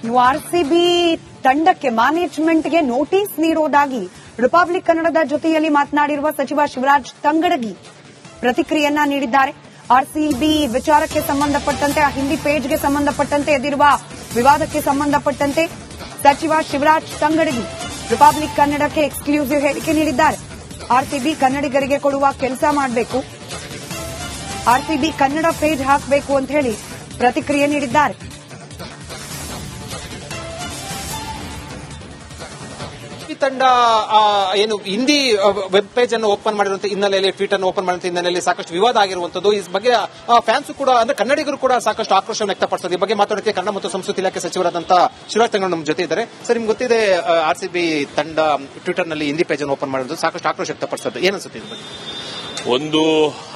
ನೀವು ಆರ್ಸಿಬಿ ತಂಡಕ್ಕೆ ಮ್ಯಾನೇಜ್ಮೆಂಟ್ಗೆ notice ನೀಡೋದಾಗಿ republic ಕನ್ನಡದ ಜೊತೆಯಲ್ಲಿ ಮಾತನಾಡಿರುವ ಸಚಿವ ಶಿವರಾಜ್ ತಂಗಡಗಿ ಪ್ರತಿಕ್ರಿಯೆಯನ್ನ ನೀಡಿದ್ದಾರೆ. ಆರ್ಸಿಬಿ ವಿಚಾರಕ್ಕೆ ಸಂಬಂಧಪಟ್ಟಂತೆ ಆ ಹಿಂದಿ ಪೇಜ್ಗೆ ಸಂಬಂಧಪಟ್ಟಂತೆ ಎದ್ದಿರುವ ವಿವಾದಕ್ಕೆ ಸಂಬಂಧಪಟ್ಟಂತೆ ಸಚಿವ ಶಿವರಾಜ್ ತಂಗಡಗಿ ರಿಪಬ್ಲಿಕ್ ಕನ್ನಡಕ್ಕೆ ಎಕ್ಸ್ಕ್ಲೂಸಿವ್ ಹೇಳಿಕೆ ನೀಡಿದ್ದಾರೆ. ಆರ್ಸಿಬಿ ಕನ್ನಡಿಗರಿಗೆ ಕೊಡುವ ಕೆಲಸ ಮಾಡಬೇಕು, ಆರ್ಸಿಬಿ ಕನ್ನಡ ಪೇಜ್ ಹಾಕಬೇಕು ಅಂತ ಹೇಳಿ ಪ್ರತಿಕ್ರಿಯೆ ನೀಡಿದ್ದಾರೆ. ತಂಡ ಏನು ಹಿಂದಿ ವೆಬ್ ಪೇಜ್ ಅನ್ನು ಓಪನ್ ಮಾಡಿರುವಂತಹ ಹಿನ್ನೆಲೆಯಲ್ಲಿ, ಟ್ವೀಟ್ ಅನ್ನು ಓಪನ್ ಮಾಡಿರುವಂತಹ ಹಿನ್ನೆಲೆಯಲ್ಲಿ ಸಾಕಷ್ಟು ವಿವಾದ ಆಗಿರುವಂತದ್ದು. ಈ ಬಗ್ಗೆ ಫ್ಯಾನ್ಸ್ ಕೂಡ ಅಂದ್ರೆ ಕನ್ನಡಿಗರು ಕೂಡ ಸಾಕಷ್ಟು ಆಕ್ರೋಶ ವ್ಯಕ್ತಪಡಿಸಿದ್ದಾರೆ. ಈ ಬಗ್ಗೆ ಮಾತಾಡೋಕೆ ಕನ್ನಡ ಮತ್ತು ಸಂಸ್ಕೃತಿ ಇಲಾಖೆ ಸಚಿವರಾದಂತಹ ಶಿವರಾಜ್ ತಂಗಡಗಿ ನಮ್ಮ ಜೊತೆ ಇದ್ದಾರೆ. ಸರ್, ನಿಮ್ಗೆ ಗೊತ್ತಿದೆ ಆರ್ಸಿಬಿ ತಂಡ ಟ್ವಿಟರ್ ನಲ್ಲಿ ಹಿಂದಿ ಪೇಜ್ ಅನ್ನು ಓಪನ್ ಮಾಡಿರೋದು ಸಾಕಷ್ಟು ಆಕ್ರೋಶ ವ್ಯಕ್ತಪಡಿಸಿದೆ. ಏನನ್ಸುತ್ತೆ ಇದ್ರ ಬಗ್ಗೆ? ಒಂದು,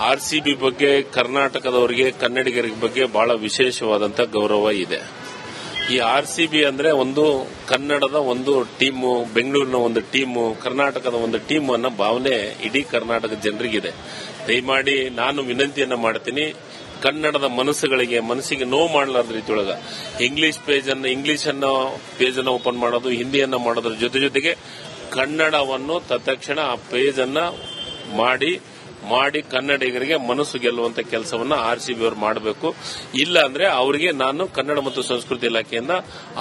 ಆರ್ಸಿಬಿ ಬಗ್ಗೆ ಕರ್ನಾಟಕದವರಿಗೆ, ಕನ್ನಡಿಗರ ಬಗ್ಗೆ ಬಹಳ ವಿಶೇಷವಾದಂತಹ ಗೌರವ ಇದೆ. ಈ ಆರ್ಸಿಬಿ ಅಂದ್ರೆ ಒಂದು ಕನ್ನಡದ ಒಂದು ಟೀಮು, ಬೆಂಗಳೂರಿನ ಒಂದು ಟೀಮು, ಕರ್ನಾಟಕದ ಒಂದು ಟೀಮ್ ಅನ್ನೋ ಭಾವನೆ ಇಡೀ ಕರ್ನಾಟಕದ ಜನರಿಗಿದೆ. ದಯಮಾಡಿ ನಾನು ವಿನಂತಿಯನ್ನ ಮಾಡ್ತೀನಿ, ಕನ್ನಡದ ಮನಸ್ಸಿಗೆ ನೋವು ಮಾಡಲಾರ್ದ ರೀತಿಯೊಳಗ ಇಂಗ್ಲಿಷ್ ಪೇಜ್ ಅನ್ನು ಓಪನ್ ಮಾಡೋದು, ಹಿಂದಿಯನ್ನ ಮಾಡೋದ್ರ ಜೊತೆಗೆ ಕನ್ನಡವನ್ನು ತತ್ಕ್ಷಣ ಆ ಪೇಜ್ ಅನ್ನ ಮಾಡಿ ಕನ್ನಡಿಗರಿಗೆ ಮನಸ್ಸು ಗೆಲ್ಲುವಂತ ಕೆಲಸವನ್ನ ಆರ್ಸಿಬಿ ಅವರು ಮಾಡಬೇಕು. ಇಲ್ಲ ಅಂದ್ರೆ ಅವರಿಗೆ ನಾನು ಕನ್ನಡ ಮತ್ತು ಸಂಸ್ಕೃತಿ ಇಲಾಖೆಯಿಂದ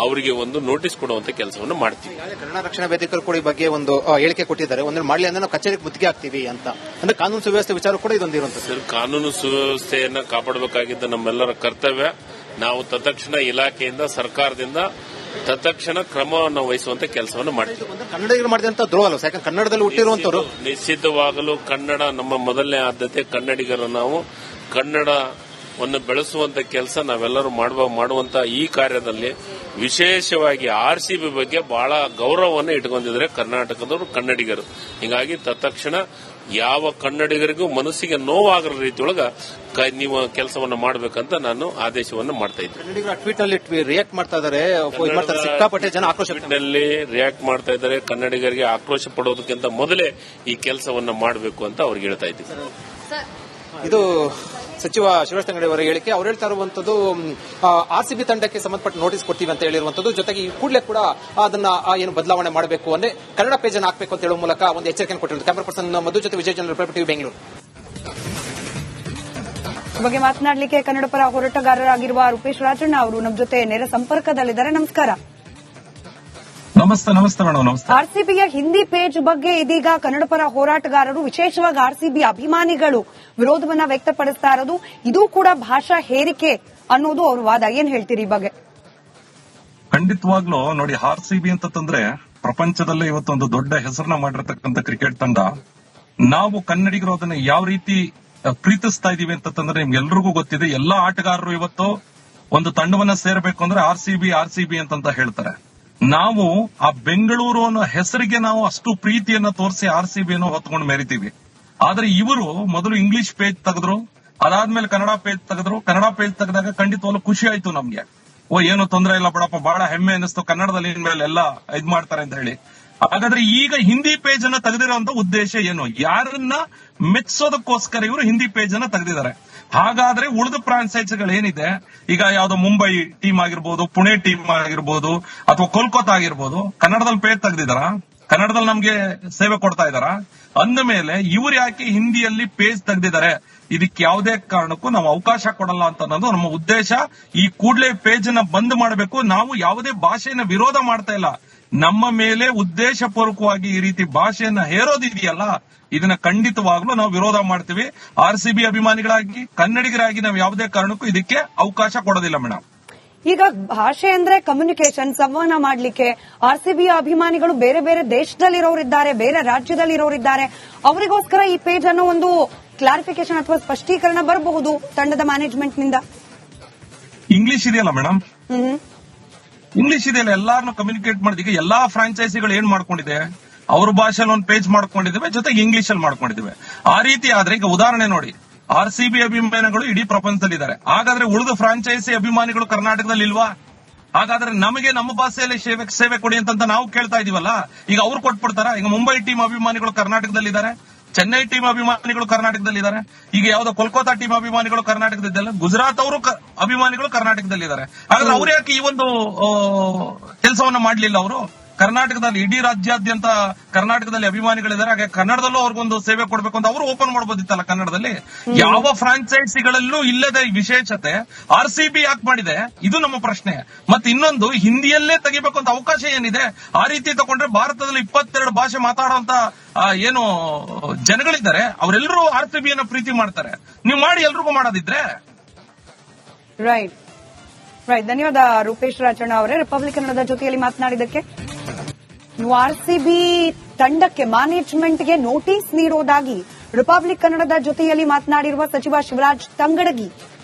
ಅವರಿಗೆ ಒಂದು ನೋಟಿಸ್ ಕೊಡುವಂತ ಕೆಲಸವನ್ನು ಮಾಡ್ತೀವಿ. ಕನ್ನಡ ರಕ್ಷಣಾ ವೇದಿಕೆಗಳು ಕೂಡ ಈ ಬಗ್ಗೆ ಒಂದು ಹೇಳಿಕೆ ಕೊಟ್ಟಿದ್ದಾರೆ. ಒಂದು ಮಾಡಲಿ ಅಂದ್ರೆ ನಾವು ಕಚೇರಿಗೆ ಮುತ್ತಿಗೆ ಹಾಕ್ತೀವಿ ಅಂತ. ಅಂದ್ರೆ ಕಾನೂನು ಸುವ್ಯವಸ್ಥೆ ವಿಚಾರ ಕೂಡ ಇದೊಂದು ಇರುವಂತದ್ದು. ಕಾನೂನು ಸುವ್ಯವಸ್ಥೆಯನ್ನ ಕಾಪಾಡಬೇಕಾಗಿದ್ದ ನಮ್ಮೆಲ್ಲರ ಕರ್ತವ್ಯ. ನಾವು ತತ್ಕ್ಷಣ ಇಲಾಖೆಯಿಂದ, ಸರ್ಕಾರದಿಂದ ತತ್ಕ್ಷಣ ಕ್ರಮವನ್ನು ವಹಿಸುವಂತ ಕೆಲಸವನ್ನು ಮಾಡ್ತೀವಿ. ಕನ್ನಡಿಗರು ಮಾಡಿದಂತ ದ್ರೋಹ ಅಲ್ಲ, ಯಾಕಂದ್ರೆ ಕನ್ನಡದಲ್ಲಿ ಹುಟ್ಟಿರುವಂತವರು. ನಿಶ್ಚಿತವಾಗಲೂ ಕನ್ನಡ ನಮ್ಮ ಮೊದಲನೇ ಆದ್ಯತೆ. ಕನ್ನಡಿಗರು ನಾವು ಕನ್ನಡವನ್ನು ಬೆಳೆಸುವಂತ ಕೆಲಸ ನಾವೆಲ್ಲರೂ ಮಾಡುವಂತ ಈ ಕಾರ್ಯದಲ್ಲಿ ವಿಶೇಷವಾಗಿ ಆರ್ಸಿಬಿ ಬಗ್ಗೆ ಬಹಳ ಗೌರವವನ್ನು ಇಟ್ಕೊಂಡಿದ್ದಾರೆ ಕರ್ನಾಟಕದವರು, ಕನ್ನಡಿಗರು. ಹೀಗಾಗಿ ತತ್ಕ್ಷಣ ಯಾವ ಕನ್ನಡಿಗರಿಗೂ ಮನಸ್ಸಿಗೆ ನೋವಾಗರ ರೀತಿಯೊಳಗ ನೀವು ಕೆಲಸವನ್ನು ಮಾಡಬೇಕಂತ ನಾನು ಆದೇಶವನ್ನು ಮಾಡ್ತಾ ಇದ್ದೀನಿ. ಟ್ವೀಟ್ ನಲ್ಲಿ ರಿಯಾಕ್ಟ್ ಮಾಡ್ತಾ ಇದ್ದಾರೆ, ಸಿಕ್ಕಾಪಟ್ಟೆ ಜನ ಆಕ್ರೋಶದಲ್ಲಿ ರಿಯಾಕ್ಟ್ ಮಾಡ್ತಾ ಇದ್ದಾರೆ. ಕನ್ನಡಿಗರಿಗೆ ಆಕ್ರೋಶ ಪಡೋದಕ್ಕಿಂತ ಮೊದಲೇ ಈ ಕೆಲಸವನ್ನು ಮಾಡಬೇಕು ಅಂತ ಅವ್ರಿಗೆ ಹೇಳ್ತಾ ಇದ್ದೀನಿ. ಇದು ಸಚಿವ ಶಿವರಾಜ್ ತಂಗಡಗಿ ಅವರ ಹೇಳಿಕೆ. ಅವ್ರು ಹೇಳ್ತಾ ಇರುವಂತದ್ದು ಆರ್ಸಿಬಿ ತಂಡಕ್ಕೆ ಸಂಬಂಧಪಟ್ಟ ನೋಟಿಸ್ ಕೊಡ್ತೀವಿ ಅಂತ ಹೇಳಿರುವಂತದ್ದು. ಜೊತೆಗೆ ಈ ಕೂಡಲೇ ಕೂಡ ಅದನ್ನ ಏನು ಬದಲಾವಣೆ ಮಾಡಬೇಕು ಅಂದ್ರೆ ಕನ್ನಡ ಪೇಜ್ ಅನ್ನು ಹಾಕಬೇಕು ಅಂತ ಹೇಳುವ ಮೂಲಕ ಒಂದು ಎಚ್ಚರಿಕೆ ಕೊಟ್ಟಿರುವುದು. ಕ್ಯಾಮರಾ ಪರ್ಸನ್ ಮಧು ಜೊತೆ Vijay general reporter TV Bengaluru. ಬಗ್ಗೆ ಮಾತನಾಡಲಿಕ್ಕೆ ಕನ್ನಡ ಪರ ಹೋರಾಟಗಾರರಾಗಿರುವ ರೂಪೇಶ್ ರಾಜಣ್ಣ ಅವರು ನಮ್ಮ ಜೊತೆ ನೇರ ಸಂಪರ್ಕದಲ್ಲಿದ್ದಾರೆ. ನಮಸ್ಕಾರ. ನಮಸ್ತೆ ಮೇಡಮ್. ನಮಸ್ತೆ. ಆರ್ಸಿಬಿಯ ಹಿಂದಿ ಪೇಜ್ ಬಗ್ಗೆ ಇದೀಗ ಕನ್ನಡ ಪರ ಹೋರಾಟಗಾರರು, ವಿಶೇಷವಾಗಿ ಆರ್ಸಿಬಿ ಅಭಿಮಾನಿಗಳು ವಿರೋಧವನ್ನ ವ್ಯಕ್ತಪಡಿಸ್ತಾ ಇರೋದು, ಇದು ಕೂಡ ಭಾಷಾ ಹೇರಿಕೆ ಅನ್ನೋದು ಅವ್ರ ವಾದ. ಏನ್ ಹೇಳ್ತೀರಿ ಈ ಬಗ್ಗೆ? ಖಂಡಿತವಾಗ್ಲೂ ನೋಡಿ, ಆರ್ಸಿಬಿ ಅಂತಂದ್ರೆ ಪ್ರಪಂಚದಲ್ಲೇ ಇವತ್ತೊಂದು ದೊಡ್ಡ ಹೆಸರನ್ನ ಮಾಡಿರ್ತಕ್ಕಂಥ ಕ್ರಿಕೆಟ್ ತಂಡ. ನಾವು ಕನ್ನಡಿಗರು ಅದನ್ನ ಯಾವ ರೀತಿ ಪ್ರೀತಿಸ್ತಾ ಇದೀವಿ ಅಂತಂದ್ರೆ ನಿಮ್ಗೆಲ್ರಿಗೂ ಗೊತ್ತಿದೆ. ಎಲ್ಲಾ ಆಟಗಾರರು ಇವತ್ತು ಒಂದು ತಂಡವನ್ನ ಸೇರಬೇಕು ಅಂದ್ರೆ ಆರ್ಸಿಬಿ ಅಂತ ಹೇಳ್ತಾರೆ. ನಾವು ಆ ಬೆಂಗಳೂರು ಅನ್ನೋ ಹೆಸರಿಗೆ ನಾವು ಅಷ್ಟು ಪ್ರೀತಿಯನ್ನ ತೋರಿಸಿ ಆರ್ಸಿಬಿಯನ್ನು ಹೊತ್ಕೊಂಡು ಮೆರಿತೀವಿ. ಆದ್ರೆ ಇವರು ಮೊದಲು ಇಂಗ್ಲಿಷ್ ಪೇಜ್ ತೆಗೆದ್ರು, ಅದಾದ್ಮೇಲೆ ಕನ್ನಡ ಪೇಜ್ ತೆಗೆದ್ರು. ಕನ್ನಡ ಪೇಜ್ ತೆಗೆದಾಗ ಖಂಡಿತವಾಗ್ಲೂ ಖುಷಿ ಆಯ್ತು ನಮ್ಗೆ. ಏನು ತೊಂದರೆ ಇಲ್ಲ ಬಿಡಪ್ಪ, ಬಹಳ ಹೆಮ್ಮೆ ಅನಿಸ್ತು, ಕನ್ನಡದಲ್ಲಿ ಇನ್ಮೇಲೆ ಎಲ್ಲ ಇದ್ ಮಾಡ್ತಾರೆ ಅಂತ ಹೇಳಿ. ಹಾಗಾದ್ರೆ ಈಗ ಹಿಂದಿ ಪೇಜ್ ಅನ್ನ ತೆಗೆದಿರುವಂತ ಉದ್ದೇಶ ಏನು? ಯಾರನ್ನ ಮೆಚ್ಚೋದಕ್ಕೋಸ್ಕರ ಇವರು ಹಿಂದಿ ಪೇಜ್ ಅನ್ನ ತೆಗೆದಿದ್ದಾರೆ. ಹಾಗಾದ್ರೆ ಉಳಿದ ಫ್ರಾಂಚೈಸಿಗಳು ಏನಿದೆ, ಈಗ ಯಾವ್ದೋ ಮುಂಬೈ ಟೀಮ್ ಆಗಿರ್ಬೋದು, ಪುಣೆ ಟೀಮ್ ಆಗಿರ್ಬೋದು, ಅಥವಾ ಕೋಲ್ಕತ್ತಾ ಆಗಿರ್ಬೋದು, ಕನ್ನಡದಲ್ಲಿ ಪೇಜ್ ತೆಗೆದಿದಾರ, ಕನ್ನಡದಲ್ಲಿ ನಮ್ಗೆ ಸೇವೆ ಕೊಡ್ತಾ ಇದಾರ ಅಂದ ಮೇಲೆ ಇವ್ರು ಯಾಕೆ ಹಿಂದಿಯಲ್ಲಿ ಪೇಜ್ ತೆಗೆದಿದ್ದಾರೆ? ಇದಕ್ಕೆ ಯಾವುದೇ ಕಾರಣಕ್ಕೂ ನಾವು ಅವಕಾಶ ಕೊಡಲ್ಲ ಅಂತ ಅನ್ನೋದು ನಮ್ಮ ಉದ್ದೇಶ. ಈ ಕೂಡಲೇ ಪೇಜ್ ಅನ್ನ ಬಂದ್ ಮಾಡಬೇಕು. ನಾವು ಯಾವುದೇ ಭಾಷೆಯನ್ನ ವಿರೋಧ ಮಾಡ್ತಾ ಇಲ್ಲ. ನಮ್ಮ ಮೇಲೆ ಉದ್ದೇಶ ಪೂರ್ವಕವಾಗಿ ಈ ರೀತಿ ಭಾಷೆಯನ್ನ ಹೇರೋದಿದೆಯಲ್ಲ, ಇದನ್ನ ಖಂಡಿತವಾಗ್ಲೂ ನಾವು ವಿರೋಧ ಮಾಡ್ತೀವಿ. ಆರ್ಸಿಬಿ ಅಭಿಮಾನಿಗಳಾಗಿ, ಕನ್ನಡಿಗರಾಗಿ ನಾವು ಯಾವುದೇ ಕಾರಣಕ್ಕೂ ಇದಕ್ಕೆ ಅವಕಾಶ ಕೊಡೋದಿಲ್ಲ ಮೇಡಮ್. ಈಗ ಭಾಷೆ ಅಂದ್ರೆ ಕಮ್ಯುನಿಕೇಶನ್, ಸಂವಹನ ಮಾಡ್ಲಿಕ್ಕೆ ಆರ್ಸಿಬಿ ಅಭಿಮಾನಿಗಳು ಬೇರೆ ಬೇರೆ ದೇಶದಲ್ಲಿರೋರಿದ್ದಾರೆ, ಬೇರೆ ರಾಜ್ಯದಲ್ಲಿರೋರಿದ್ದಾರೆ. ಅವರಿಗೋಸ್ಕರ ಈ ಪೇಜ್ ಅನ್ನೋ ಒಂದು ಕ್ಲಾರಿಫಿಕೇಶನ್ ಅಥವಾ ಸ್ಪಷ್ಟೀಕರಣ ಬರಬಹುದು ತಂಡದ ಮ್ಯಾನೇಜ್ಮೆಂಟ್ ನಿಂದ. ಇಂಗ್ಲಿಷ್ ಇದೆಯಲ್ಲ ಮೇಡಮ್, ಇಂಗ್ಲಿಷ್ ಇದೆಯಲ್ಲ, ಎಲ್ಲಾರನ್ನು ಕಮ್ಯುನಿಕೇಟ್ ಮಾಡಿದ. ಈಗ ಎಲ್ಲಾ ಫ್ರಾಂಚೈಸಿಗಳು ಏನ್ ಮಾಡ್ಕೊಂಡಿದೆ, ಅವ್ರ ಭಾಷೆಯಲ್ಲಿ ಒಂದು ಪೇಜ್ ಮಾಡ್ಕೊಂಡಿದ್ದೇವೆ, ಜೊತೆಗೆ ಇಂಗ್ಲಿಷ್ ಅಲ್ಲಿ ಮಾಡ್ಕೊಂಡಿದ್ದೇವೆ. ಆ ರೀತಿ ಆದ್ರೆ ಈಗ ಉದಾಹರಣೆ ನೋಡಿ, ಆರ್ಸಿಬಿ ಅಭಿಮಾನಿಗಳು ಇಡೀ ಪ್ರಪಂಚದಲ್ಲಿದ್ದಾರೆ. ಹಾಗಾದ್ರೆ ಉಳಿದ ಫ್ರಾಂಚೈಸಿ ಅಭಿಮಾನಿಗಳು ಕರ್ನಾಟಕದಲ್ಲಿ ಇಲ್ವಾ? ಹಾಗಾದ್ರೆ ನಮಗೆ ನಮ್ಮ ಭಾಷೆಯಲ್ಲಿ ಸೇವೆ ಕೊಡಿ ಅಂತ ನಾವು ಕೇಳ್ತಾ ಇದೀವಲ್ಲ. ಈಗ ಅವ್ರು ಕೊಟ್ಬಿಡ್ತಾರ? ಈಗ ಮುಂಬೈ ಟೀಮ್ ಅಭಿಮಾನಿಗಳು ಕರ್ನಾಟಕದಲ್ಲಿದ್ದಾರೆ, ಚೆನ್ನೈ ಟೀಮ್ ಅಭಿಮಾನಿಗಳು ಕರ್ನಾಟಕದಲ್ಲಿದ್ದಾರೆ. ಈಗ ಯಾವ್ದೋ ಕೋಲ್ಕತ್ತಾ ಟೀಮ್ ಅಭಿಮಾನಿಗಳು ಕರ್ನಾಟಕದಲ್ಲಿದ್ದಾರೆ. ಗುಜರಾತ್ ಅವರು ಅಭಿಮಾನಿಗಳು ಕರ್ನಾಟಕದಲ್ಲಿದ್ದಾರೆ. ಹಾಗಾದ್ರೆ ಅವ್ರು ಯಾಕೆ ಈ ಒಂದು ಕೆಲಸವನ್ನ ಮಾಡ್ಲಿಲ್ಲ? ಅವರು ಕರ್ನಾಟಕದಲ್ಲಿ ಇಡೀ ರಾಜ್ಯಾದ್ಯಂತ ಕರ್ನಾಟಕದಲ್ಲಿ ಅಭಿಮಾನಿಗಳಿದ್ದಾರೆ. ಹಾಗೆ ಕನ್ನಡದಲ್ಲೂ ಅವ್ರಿಗೊಂದು ಸೇವೆ ಕೊಡ್ಬೇಕು ಅಂತ ಅವರು ಓಪನ್ ಮಾಡಬಹುದಿತ್ತಲ್ಲ ಕನ್ನಡದಲ್ಲಿ. ಯಾವ ಫ್ರಾಂಚೈಸಿಗಳಲ್ಲೂ ಇಲ್ಲದ ಈ ವಿಶೇಷತೆ RCB ಯಾಕೆ ಮಾಡಿದೆ? ಇದು ನಮ್ಮ ಪ್ರಶ್ನೆ. ಮತ್ತೆ ಇನ್ನೊಂದು, ಹಿಂದಿಯಲ್ಲೇ ತೆಗಿಬೇಕು ಅಂತ ಅವಕಾಶ ಏನಿದೆ? ಆ ರೀತಿ ತಗೊಂಡ್ರೆ ಭಾರತದಲ್ಲಿ 22 ಭಾಷೆ ಮಾತಾಡುವಂತ ಏನು ಜನಗಳಿದ್ದಾರೆ, ಅವರೆಲ್ಲರೂ RCB ಯನ್ನು ಪ್ರೀತಿ ಮಾಡ್ತಾರೆ. ನೀವು ಮಾಡಿ, ಎಲ್ರಿಗೂ ಮಾಡೋದಿದ್ರೆ. ರೈಟ್. ಧನ್ಯವಾದ ರೂಪೇಶ್ ರಾಜಣ್ಣ ಅವರೇ, ರಿಪಬ್ಲಿಕ್ ಕನ್ನಡದ ಜೊತೆಯಲ್ಲಿ ಮಾತನಾಡಿದ್ದಕ್ಕೆ. RCB ತಂಡಕ್ಕೆ ಮ್ಯಾನೇಜ್ಮೆಂಟ್ಗೆ ನೋಟಿಸ್ ನೀಡೋದಾಗಿ ರಿಪಬ್ಲಿಕ್ ಕನ್ನಡದ ಜೊತೆಯಲ್ಲಿ ಮಾತನಾಡಿರುವ ಸಚಿವ ಶಿವರಾಜ್ ತಂಗಡಗಿ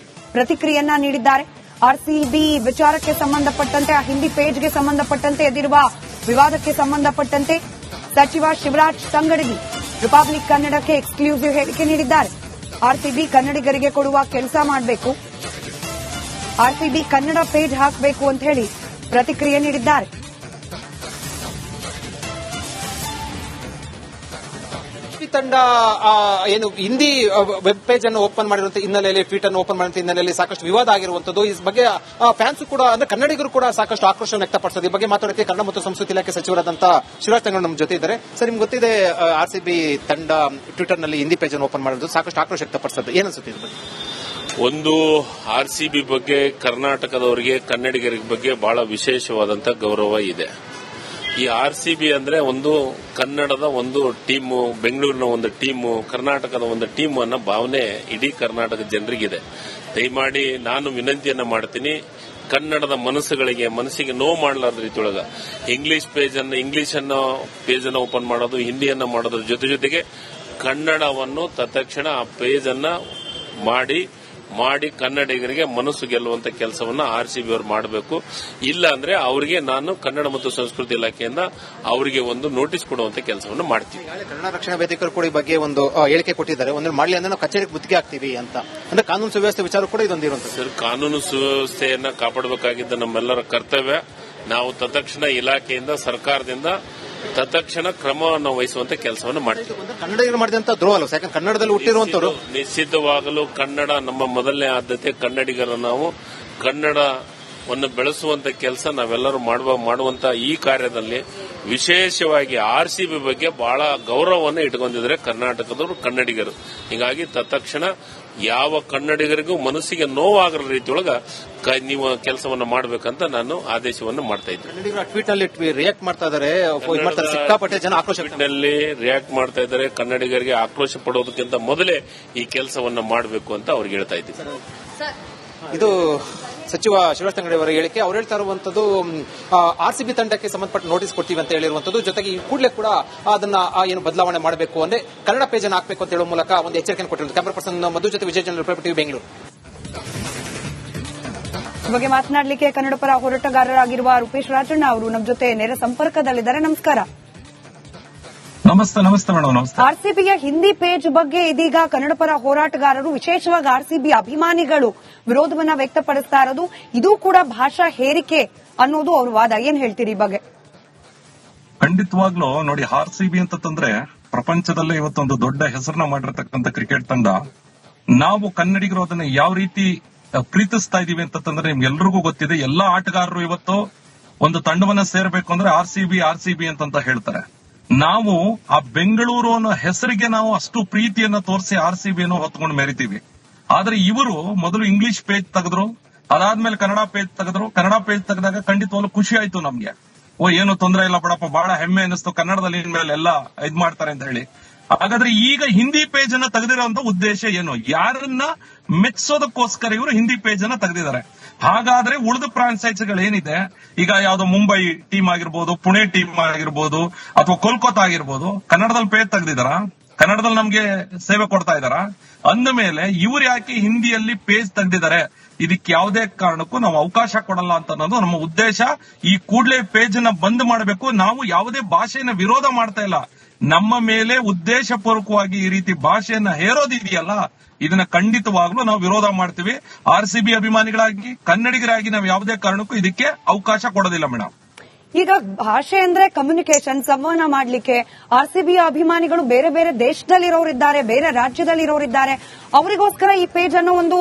ಪ್ರತಿಕ್ರಿಯೆಯನ್ನ ನೀಡಿದ್ದಾರೆ. RCB ವಿಚಾರಕ್ಕೆ ಸಂಬಂಧಪಟ್ಟಂತೆ, ಆ ಹಿಂದಿ ಪೇಜ್ಗೆ ಸಂಬಂಧಪಟ್ಟಂತೆ ಎದ್ದಿರುವ ವಿವಾದಕ್ಕೆ ಸಂಬಂಧಪಟ್ಟಂತೆ ಸಚಿವ ಶಿವರಾಜ್ ತಂಗಡಗಿ ರಿಪಬ್ಲಿಕ್ ಕನ್ನಡಕ್ಕೆ ಎಕ್ಸ್ಕ್ಲೂಸಿವ್ ಹೇಳಿಕೆ ನೀಡಿದ್ದಾರೆ. RCB ಕನ್ನಡಿಗರಿಗೆ ಕೊಡುವ ಕೆಲಸ ಮಾಡಬೇಕು, RCB ಕನ್ನಡ ಪೇಜ್ ಹಾಕಬೇಕು ಅಂತ ಹೇಳಿ ಪ್ರತಿಕ್ರಿಯೆ ನೀಡಿದ್ದಾರೆ. ತಂಡ ಏನು ಹಿಂದಿ ವೆಬ್ ಪೇಜ್ ಅನ್ನು ಓಪನ್ ಮಾಡಿರುವಂತಹ ಹಿನ್ನೆಲೆಯಲ್ಲಿ, ಟ್ವೀಟ್ ಅನ್ನು ಓಪನ್ ಮಾಡಿರುವಂತಹ ಹಿನ್ನೆಲೆಯಲ್ಲಿ ಸಾಕಷ್ಟು ವಿವಾದ ಆಗಿರುವಂತದ್ದು. ಈ ಬಗ್ಗೆ ಫ್ಯಾನ್ಸ್ ಕೂಡ, ಅಂದ್ರೆ ಕನ್ನಡಿಗರು ಕೂಡ ಸಾಕಷ್ಟು ಆಕ್ರೋಶವನ್ನು ವ್ಯಕ್ತಪಡಿಸೋದು. ಈ ಬಗ್ಗೆ ಮಾತಾಡೋಕೆ ಕನ್ನಡ ಮತ್ತು ಸಂಸ್ಕೃತಿ ಇಲಾಖೆ ಸಚಿವರಾದಂತಹ ಶಿವರಾಜ್ ತಂಗಡ ನಮ್ಮ ಜೊತೆ ಇದ್ದಾರೆ. ಸರ್, ನಿಮ್ಗೆ ಗೊತ್ತಿದೆ RCB ತಂಡ ಟ್ವಿಟರ್ ನಲ್ಲಿ ಹಿಂದಿ ಪೇಜ್ ಅನ್ನು ಓಪನ್ ಮಾಡಿರೋದು, ಸಾಕಷ್ಟು ಆಕ್ರೋಶ ವ್ಯಕ್ತಪಡಿಸೋದು. ಏನನ್ಸುತ್ತೆ ಇದ್ರ ಬಗ್ಗೆ? ಒಂದು, RCB ಬಗ್ಗೆ ಕರ್ನಾಟಕದವರಿಗೆ, ಕನ್ನಡಿಗರ ಬಗ್ಗೆ ಬಹಳ ವಿಶೇಷವಾದಂತ ಗೌರವ ಇದೆ. ಈ RCB ಅಂದ್ರೆ ಒಂದು ಕನ್ನಡದ ಒಂದು ಟೀಮು, ಬೆಂಗಳೂರಿನ ಒಂದು ಟೀಮು, ಕರ್ನಾಟಕದ ಒಂದು ಟೀಮು ಅನ್ನೋ ಭಾವನೆ ಇಡೀ ಕರ್ನಾಟಕದ ಜನರಿಗಿದೆ. ದಯಮಾಡಿ ನಾನು ವಿನಂತಿಯನ್ನ ಮಾಡ್ತೀನಿ, ಕನ್ನಡದ ಮನಸ್ಸಿಗೆ ನೋವು ಮಾಡಲಾರ್ದ ರೀತಿಯೊಳಗ ಇಂಗ್ಲಿಷ್ ಪೇಜ್ ಅನ್ನು ಓಪನ್ ಮಾಡೋದು, ಹಿಂದಿಯನ್ನ ಮಾಡೋದ್ರ ಜೊತೆಗೆ ಕನ್ನಡವನ್ನು ತತ್ಕ್ಷಣ ಆ ಪೇಜ್ ಅನ್ನ ಮಾಡಿ ಕನ್ನಡಿಗರಿಗೆ ಮನಸ್ಸು ಗೆಲ್ಲುವಂತ ಕೆಲಸವನ್ನ RCB ಅವರು ಮಾಡಬೇಕು. ಇಲ್ಲ ಅಂದ್ರೆ ಅವರಿಗೆ ನಾನು ಕನ್ನಡ ಮತ್ತು ಸಂಸ್ಕೃತಿ ಇಲಾಖೆಯಿಂದ ಅವರಿಗೆ ಒಂದು ನೋಟಿಸ್ ಕೊಡುವಂತ ಕೆಲಸವನ್ನು ಮಾಡ್ತೀವಿ. ಕನ್ನಡ ರಕ್ಷಣಾ ವೇದಿಕೆಯವರು ಕೂಡ ಈ ಬಗ್ಗೆ ಒಂದು ಹೇಳಿಕೆ ಕೊಟ್ಟಿದ್ದಾರೆ. ಒಂದು ಮಾಡಲಿ ಅಂದ್ರೆ ನಾವು ಕಚೇರಿಗೆ ಮುತ್ತಿಗೆ ಹಾಕ್ತೀವಿ ಅಂತ. ಅಂದ್ರೆ ಕಾನೂನು ಸುವ್ಯವಸ್ಥೆ ವಿಚಾರ ಕೂಡ ಇದೊಂದಿರುವಂತ. ಸರ್, ಕಾನೂನು ಸುವ್ಯವಸ್ಥೆಯನ್ನ ಕಾಪಾಡಬೇಕಾಗಿದ್ದ ನಮ್ಮೆಲ್ಲರ ಕರ್ತವ್ಯ. ನಾವು ತತ್ಕ್ಷಣ ಇಲಾಖೆಯಿಂದ, ಸರ್ಕಾರದಿಂದ ತತ್ಕ್ಷಣ ಕ್ರಮವನ್ನು ವಹಿಸುವಂತ ಕೆಲಸವನ್ನು ಮಾಡ್ತೀವಿ. ಕನ್ನಡಿಗರು ಮಾಡಿದಂತ ದ್ರೋಹ ಅಲ್ಲ, ಯಾಕಂದ್ರೆ ಕನ್ನಡದಲ್ಲಿ ಹುಟ್ಟಿರುವಂತವರು. ನಿಶ್ಚಿತವಾಗಲೂ ಕನ್ನಡ ನಮ್ಮ ಮೊದಲನೇ ಆದ್ಯತೆ. ಕನ್ನಡಿಗರು ನಾವು ಕನ್ನಡವನ್ನು ಬೆಳೆಸುವಂತ ಕೆಲಸ ನಾವೆಲ್ಲರೂ ಮಾಡುವಂತ ಈ ಕಾರ್ಯದಲ್ಲಿ ವಿಶೇಷವಾಗಿ RCB ಬಗ್ಗೆ ಬಹಳ ಗೌರವವನ್ನು ಇಟ್ಕೊಂಡಿದ್ದಾರೆ ಕರ್ನಾಟಕದವರು, ಕನ್ನಡಿಗರು. ಹೀಗಾಗಿ ತತ್ಕ್ಷಣ ಯಾವ ಕನ್ನಡಿಗರಿಗೂ ಮನಸ್ಸಿಗೆ ನೋವಾಗರ ರೀತಿಯೊಳಗ ನೀವು ಕೆಲಸವನ್ನು ಮಾಡಬೇಕಂತ ನಾನು ಆದೇಶವನ್ನು ಮಾಡ್ತಾ ಇದ್ದೀನಿ. ಕನ್ನಡಿಗರು ಟ್ವೀಟ್ ನಲ್ಲಿ ರಿಯಾಕ್ಟ್ ಮಾಡ್ತಾ ಇದ್ದಾರೆ, ಸಿಕ್ಕಾಪಟ್ಟೆ ಜನ ಆಕ್ರೋಶ ನಲ್ಲಿ ರಿಯಾಕ್ಟ್ ಮಾಡ್ತಾ ಇದ್ದಾರೆ. ಕನ್ನಡಿಗರಿಗೆ ಆಕ್ರೋಶ ಪಡೋದಕ್ಕಿಂತ ಮೊದಲೇ ಈ ಕೆಲಸವನ್ನು ಮಾಡಬೇಕು ಅಂತ ಅವ್ರಿಗೆ ಹೇಳ್ತಾ ಇದ್ದೀನಿ. ಇದು ಸಚಿವ ಶಿವರಾಜ್ ತಂಗಡಿ ಅವರ ಹೇಳಿಕೆ. ಅವ್ರು ಹೇಳ್ತಾ ಇರುವಂತದ್ದು RCB ತಂಡಕ್ಕೆ ಸಂಬಂಧಪಟ್ಟ ನೋಟಿಸ್ ಕೊಡ್ತೀವಿ ಅಂತ ಹೇಳಿರುವಂತದ್ದು. ಜೊತೆಗೆ ಈ ಕೂಡಲೇ ಕೂಡ ಅದನ್ನ ಏನು ಬದಲಾವಣೆ ಮಾಡಬೇಕು, ಅಂದ್ರೆ ಕನ್ನಡ ಪೇಜ್ ಅನ್ನು ಹಾಕಬೇಕು ಅಂತ ಹೇಳುವ ಮೂಲಕ ಒಂದು ಎಚ್ಚರಿಕೆ ಕೊಟ್ಟಿರುವುದು. ಕ್ಯಾಮರಾ ಪರ್ಸನ್ ಮಧು ಜೊತೆ ವಿಜಯ್ ಚಂದ್ರ, ರಿಪಬ್ಲಿಕ್ ಟಿವಿ, ಬೆಂಗಳೂರು. ಬಗ್ಗೆ ಮಾತನಾಡಲಿಕ್ಕೆ ಕನ್ನಡ ಪರ ಹೋರಾಟಗಾರರಾಗಿರುವ ರೂಪೇಶ್ ರಾಜಣ್ಣ ಅವರು ನಮ್ಮ ಜೊತೆ ನೇರ ಸಂಪರ್ಕದಲ್ಲಿದ್ದಾರೆ. ನಮಸ್ಕಾರ. ನಮಸ್ತೆ ಮೇಡಮ್. ನಮಸ್ತೆ. RCBಯ ಹಿಂದಿ ಪೇಜ್ ಬಗ್ಗೆ ಇದೀಗ ಕನ್ನಡ ಪರ ಹೋರಾಟಗಾರರು, ವಿಶೇಷವಾಗಿ RCB ಅಭಿಮಾನಿಗಳು ವಿರೋಧವನ್ನ ವ್ಯಕ್ತಪಡಿಸ್ತಾ ಇರೋದು, ಇದು ಕೂಡ ಭಾಷಾ ಹೇರಿಕೆ ಅನ್ನೋದು ಅವ್ರ ವಾದ. ಏನ್ ಹೇಳ್ತೀರಿ ಈ ಬಗ್ಗೆ? ಖಂಡಿತವಾಗ್ಲೂ ನೋಡಿ, RCB ಅಂತಂದ್ರೆ ಪ್ರಪಂಚದಲ್ಲೇ ಇವತ್ತೊಂದು ದೊಡ್ಡ ಹೆಸರನ್ನ ಮಾಡಿರ್ತಕ್ಕಂಥ ಕ್ರಿಕೆಟ್ ತಂಡ. ನಾವು ಕನ್ನಡಿಗರು ಅದನ್ನ ಯಾವ ರೀತಿ ಪ್ರೀತಿಸ್ತಾ ಇದೀವಿ ಅಂತಂದ್ರೆ ನಿಮ್ಗೆಲ್ರಿಗೂ ಗೊತ್ತಿದೆ. ಎಲ್ಲಾ ಆಟಗಾರರು ಇವತ್ತು ಒಂದು ತಂಡವನ್ನ ಸೇರ್ಬೇಕು ಅಂದ್ರೆ RCB ಅಂತ ಹೇಳ್ತಾರೆ. ನಾವು ಆ ಬೆಂಗಳೂರು ಅನ್ನೋ ಹೆಸರಿಗೆ ನಾವು ಅಷ್ಟು ಪ್ರೀತಿಯನ್ನ ತೋರಿಸಿ RCB ಅನ್ನೋ ಹೊತ್ಕೊಂಡು ಮೆರಿತೀವಿ. ಆದ್ರೆ ಇವರು ಮೊದಲು ಇಂಗ್ಲಿಷ್ ಪೇಜ್ ತೆಗೆದ್ರು, ಅದಾದ್ಮೇಲೆ ಕನ್ನಡ ಪೇಜ್ ತೆಗೆದ್ರು. ಕನ್ನಡ ಪೇಜ್ ತೆಗೆದಾಗ ಖಂಡಿತವಾಗ್ಲೂ ಖುಷಿ ಆಯ್ತು ನಮ್ಗೆ. ಏನು ತೊಂದರೆ ಇಲ್ಲ ಬಿಡಪ್ಪ, ಬಹಳ ಹೆಮ್ಮೆ ಅನಿಸ್ತು, ಕನ್ನಡದಲ್ಲಿ ಇನ್ಮೇಲೆ ಎಲ್ಲ ಇದ್ ಮಾಡ್ತಾರೆ ಅಂತ ಹೇಳಿ. ಹಾಗಾದ್ರೆ ಈಗ ಹಿಂದಿ ಪೇಜ್ ಅನ್ನ ತೆಗೆದಿರುವಂತ ಉದ್ದೇಶ ಏನು? ಯಾರನ್ನ ಮೆಚ್ಚೋದಕ್ಕೋಸ್ಕರ ಇವರು ಹಿಂದಿ ಪೇಜ್ ಅನ್ನ ತೆಗೆದಿದ್ದಾರೆ. ಹಾಗಾದ್ರೆ ಉಳಿದ ಫ್ರಾಂಚೈಸಿಗಳು ಏನಿದೆ, ಈಗ ಯಾವ್ದೋ ಮುಂಬೈ ಟೀಮ್ ಆಗಿರ್ಬೋದು, ಪುಣೆ ಟೀಮ್ ಆಗಿರ್ಬೋದು, ಅಥವಾ ಕೋಲ್ಕತ್ತಾ ಆಗಿರ್ಬೋದು, ಕನ್ನಡದಲ್ಲಿ ಪೇಜ್ ತೆಗೆದಿದಾರ, ಕನ್ನಡದಲ್ಲಿ ನಮ್ಗೆ ಸೇವೆ ಕೊಡ್ತಾ ಇದಾರ. ಅಂದ ಮೇಲೆ ಇವ್ರು ಯಾಕೆ ಹಿಂದಿಯಲ್ಲಿ ಪೇಜ್ ತೆಗೆದಿದ್ದಾರೆ? ಇದಕ್ಕೆ ಯಾವುದೇ ಕಾರಣಕ್ಕೂ ನಾವು ಅವಕಾಶ ಕೊಡಲ್ಲ ಅಂತ ಅನ್ನೋದು ನಮ್ಮ ಉದ್ದೇಶ. ಈ ಕೂಡಲೇ ಪೇಜ್ ಅನ್ನ ಬಂದ್ ಮಾಡಬೇಕು. ನಾವು ಯಾವುದೇ ಭಾಷೆಯನ್ನ ವಿರೋಧ ಮಾಡ್ತಾ ಇಲ್ಲ. ನಮ್ಮ ಮೇಲೆ ಉದ್ದೇಶಪೂರ್ವಕವಾಗಿ ಈ ರೀತಿ ಭಾಷೆಯನ್ನ ಹೇರೋದಿದೆಯಲ್ಲ, ಇದನ್ನ ಖಂಡಿತವಾಗ್ಲೂ ನಾವು ವಿರೋಧ ಮಾಡ್ತೀವಿ. RCB ಅಭಿಮಾನಿಗಳಾಗಿ, ಕನ್ನಡಿಗರಾಗಿ ನಾವು ಯಾವುದೇ ಕಾರಣಕ್ಕೂ ಇದಕ್ಕೆ ಅವಕಾಶ ಕೊಡೋದಿಲ್ಲ ಮೇಡಮ್. ಈಗ ಭಾಷೆ ಅಂದ್ರೆ ಕಮ್ಯುನಿಕೇಶನ್, ಸಂವಹನ ಮಾಡ್ಲಿಕ್ಕೆ ಆರ್ಸಿಬಿ ಅಭಿಮಾನಿಗಳು ಬೇರೆ ಬೇರೆ ದೇಶದಲ್ಲಿರೋರಿದ್ದಾರೆ, ಬೇರೆ ರಾಜ್ಯದಲ್ಲಿರೋರಿದ್ದಾರೆ. ಅವರಿಗೋಸ್ಕರ ಈ ಪೇಜ್ ಅನ್ನೋ ಒಂದು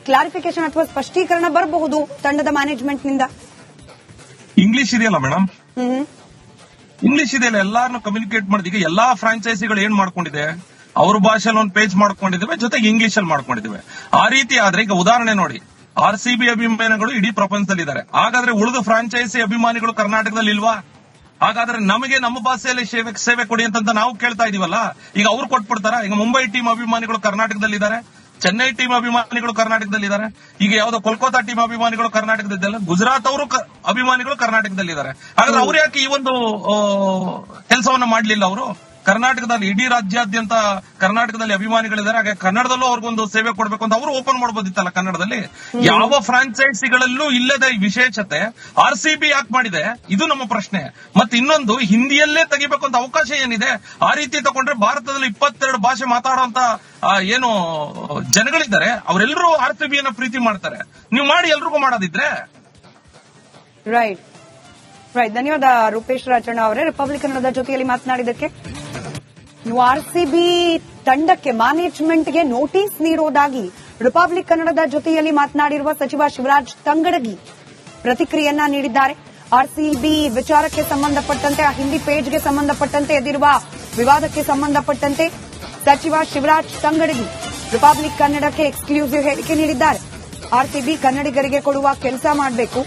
ಕ್ಲಾರಿಫಿಕೇಶನ್ ಅಥವಾ ಸ್ಪಷ್ಟೀಕರಣ ಬರಬಹುದು ತಂಡದ ಮ್ಯಾನೇಜ್ಮೆಂಟ್ ನಿಂದ. ಇಂಗ್ಲಿಷ್ ಇದೆಯಲ್ಲ ಮೇಡಮ್, ಇಂಗ್ಲಿಷ್ ಇದೆಯಲ್ಲ, ಎಲ್ಲಾರನ್ನು ಕಮ್ಯುನಿಕೇಟ್ ಮಾಡಿದೀಗ ಎಲ್ಲಾ ಫ್ರಾಂಚೈಸಿಗಳು ಏನ್ ಮಾಡ್ಕೊಂಡಿದೆ, ಅವ್ರ ಭಾಷೆಯಲ್ಲಿ ಒಂದು ಪೇಜ್ ಮಾಡ್ಕೊಂಡಿದ್ದೇವೆ, ಜೊತೆಗೆ ಇಂಗ್ಲಿಷ್ ಅಲ್ಲಿ ಮಾಡ್ಕೊಂಡಿದ್ದೇವೆ. ಆ ರೀತಿ ಆದ್ರೆ ಈಗ ಉದಾಹರಣೆ ನೋಡಿ, ಆರ್ಸಿಬಿ ಅಭಿಮಾನಿಗಳು ಇಡೀ ಪ್ರಪಂಚದಲ್ಲಿ ಇದ್ದಾರೆ. ಹಾಗಾದ್ರೆ ಉಳಿದ ಫ್ರಾಂಚೈಸಿ ಅಭಿಮಾನಿಗಳು ಕರ್ನಾಟಕದಲ್ಲಿ ಇಲ್ವಾ? ಹಾಗಾದ್ರೆ ನಮಗೆ ನಮ್ಮ ಭಾಷೆಯಲ್ಲಿ ಸೇವೆ ಕೊಡಿ ಅಂತ ನಾವು ಕೇಳ್ತಾ ಇದೀವಲ್ಲ, ಈಗ ಅವ್ರು ಕೊಟ್ಬಿಡ್ತಾರ? ಈಗ ಮುಂಬೈ ಟೀಮ್ ಅಭಿಮಾನಿಗಳು ಕರ್ನಾಟಕದಲ್ಲಿದ್ದಾರೆ, ಚೆನ್ನೈ ಟೀಮ್ ಅಭಿಮಾನಿಗಳು ಕರ್ನಾಟಕದಲ್ಲಿದ್ದಾರೆ, ಈಗ ಯಾವ್ದೋ ಕೋಲ್ಕತ್ತಾ ಟೀಮ್ ಅಭಿಮಾನಿಗಳು ಕರ್ನಾಟಕದಲ್ಲಿಲ್ಲ, ಗುಜರಾತ್ ಅವರು ಅಭಿಮಾನಿಗಳು ಕರ್ನಾಟಕದಲ್ಲಿದ್ದಾರೆ. ಹಾಗಾದ್ರೆ ಅವ್ರು ಯಾಕೆ ಈ ಒಂದು ಕೆಲಸವನ್ನ ಮಾಡ್ಲಿಲ್ಲ? ಅವರು ಕರ್ನಾಟಕದಲ್ಲಿ ಇಡೀ ರಾಜ್ಯಾದ್ಯಂತ ಕರ್ನಾಟಕದಲ್ಲಿ ಅಭಿಮಾನಿಗಳಿದ್ದಾರೆ, ಹಾಗೆ ಕನ್ನಡದಲ್ಲೂ ಅವ್ರಿಗೊಂದು ಸೇವೆ ಕೊಡಬೇಕು ಅಂತ ಅವರು ಓಪನ್ ಮಾಡಬಹುದಿತ್ತಲ್ಲ ಕನ್ನಡದಲ್ಲಿ. ಯಾವ ಫ್ರಾಂಚೈಸಿಗಳಲ್ಲೂ ಇಲ್ಲದ ಈ ವಿಶೇಷತೆ ಆರ್ಸಿಬಿ ಯಾಕೆ ಮಾಡಿದೆ? ಇದು ನಮ್ಮ ಪ್ರಶ್ನೆ. ಮತ್ತೆ ಇನ್ನೊಂದು, ಹಿಂದಿಯಲ್ಲೇ ತೆಗಿಬೇಕು ಅಂತ ಅವಕಾಶ ಏನಿದೆ? ಆ ರೀತಿ ತಗೊಂಡ್ರೆ ಭಾರತದಲ್ಲಿ 22 ಭಾಷೆ ಮಾತಾಡುವಂತ ಏನು ಜನಗಳಿದ್ದಾರೆ, ಅವರೆಲ್ಲರೂ ಆರ್ಸಿಬಿಯನ್ನ ಪ್ರೀತಿ ಮಾಡ್ತಾರೆ. ನೀವು ಮಾಡಿ, ಎಲ್ರಿಗೂ ಮಾಡೋದಿದ್ರೆ. ರೈಟ್. ಧನ್ಯವಾದ ರೂಪೇಶ್ ರಾಜಣ್ಣ ಅವರೇ ರಿಪಬ್ಲಿಕ್ ಕನ್ನಡದ ಜೊತೆಯಲ್ಲಿ ಮಾತನಾಡಿದ್ದಕ್ಕೆ. ನೀವು ಆರ್ಸಿಬಿ ತಂಡಕ್ಕೆ ಮ್ಯಾನೇಜ್ಮೆಂಟ್ಗೆ ನೋಟಿಸ್ ನೀಡುವುದಾಗಿ ರಿಪಬ್ಲಿಕ್ ಕನ್ನಡದ ಜೊತೆಯಲ್ಲಿ ಮಾತನಾಡಿರುವ ಸಚಿವ ಶಿವರಾಜ್ ತಂಗಡಗಿ ಪ್ರತಿಕ್ರಿಯೆಯನ್ನ ನೀಡಿದ್ದಾರೆ. ಆರ್ಸಿಬಿ ವಿಚಾರಕ್ಕೆ ಸಂಬಂಧಪಟ್ಟಂತೆ, ಆ ಹಿಂದಿ ಪೇಜ್ಗೆ ಸಂಬಂಧಪಟ್ಟಂತೆ ಎದ್ದಿರುವ ವಿವಾದಕ್ಕೆ ಸಂಬಂಧಪಟ್ಟಂತೆ ಸಚಿವ ಶಿವರಾಜ್ ತಂಗಡಗಿ ರಿಪಬ್ಲಿಕ್ ಕನ್ನಡಕ್ಕೆ ಎಕ್ಸ್ಕ್ಲೂಸಿವ್ ಹೇಳಿಕೆ ನೀಡಿದ್ದಾರೆ. ಆರ್ಸಿಬಿ ಕನ್ನಡಿಗರಿಗೆ ಕೊಡುವ ಕೆಲಸ ಮಾಡಬೇಕು,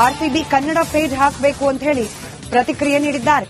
ಆರ್ಸಿಬಿ ಕನ್ನಡ ಪೇಜ್ ಹಾಕಬೇಕು ಅಂತ ಹೇಳಿ ಪ್ರತಿಕ್ರಿಯೆ ನೀಡಿದ್ದಾರೆ.